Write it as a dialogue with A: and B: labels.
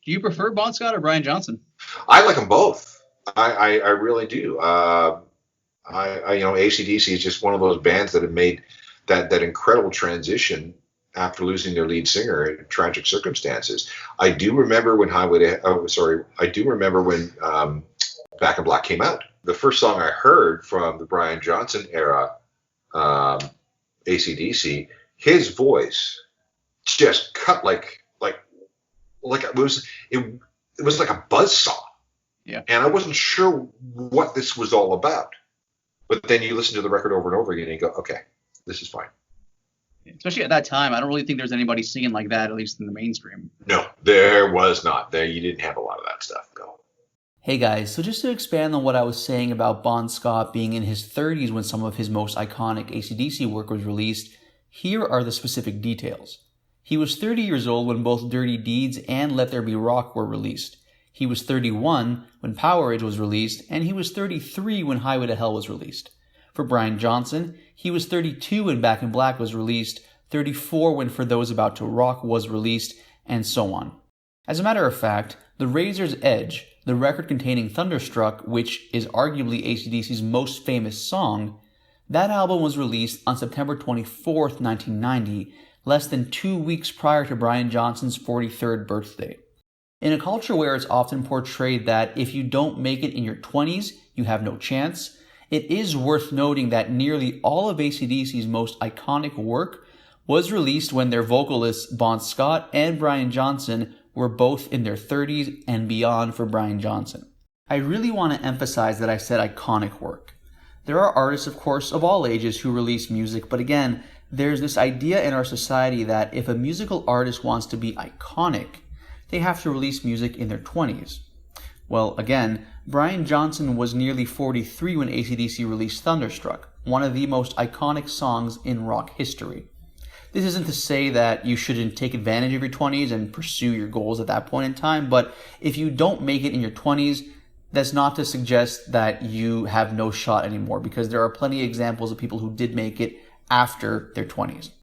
A: Do you prefer Bon Scott or Brian Johnson?
B: I like them both. I really do. AC/DC is just one of those bands that have made that incredible transition after losing their lead singer in tragic circumstances. I do remember when I do remember when Back in Black came out. The first song I heard from the Brian Johnson era, AC/DC, his voice just cut like it was like a buzzsaw.
A: Yeah.
B: And I wasn't sure what this was all about. But then you listen to the record over and over again and you go, okay, this is fine.
A: Especially at that time, I don't really think there's anybody singing like that, at least in the mainstream.
B: No, there was not. You didn't have a lot of that stuff. No.
C: Hey guys, so just to expand on what I was saying about Bon Scott being in his 30s when some of his most iconic AC/DC work was released, here are the specific details. He was 30 years old when both Dirty Deeds and Let There Be Rock were released. He was 31 when Powerage was released, and he was 33 when Highway to Hell was released. For Brian Johnson, he was 32 when Back in Black was released, 34 when For Those About to Rock was released, and so on. As a matter of fact, The Razor's Edge, the record containing Thunderstruck, which is arguably AC/DC's most famous song, that album was released on September 24th, 1990, less than 2 weeks prior to Brian Johnson's 43rd birthday. In a culture where it's often portrayed that if you don't make it in your 20s, you have no chance, it is worth noting that nearly all of AC/DC's most iconic work was released when their vocalists Bon Scott and Brian Johnson were both in their 30s and beyond for Brian Johnson. I really want to emphasize that I said iconic work. There are artists, of course, of all ages who release music, but again, there's this idea in our society that if a musical artist wants to be iconic, they have to release music in their 20s. Well, again, Brian Johnson was nearly 43 when AC/DC released Thunderstruck, one of the most iconic songs in rock history. This isn't to say that you shouldn't take advantage of your 20s and pursue your goals at that point in time, but if you don't make it in your 20s, that's not to suggest that you have no shot anymore, because there are plenty of examples of people who did make it after their 20s.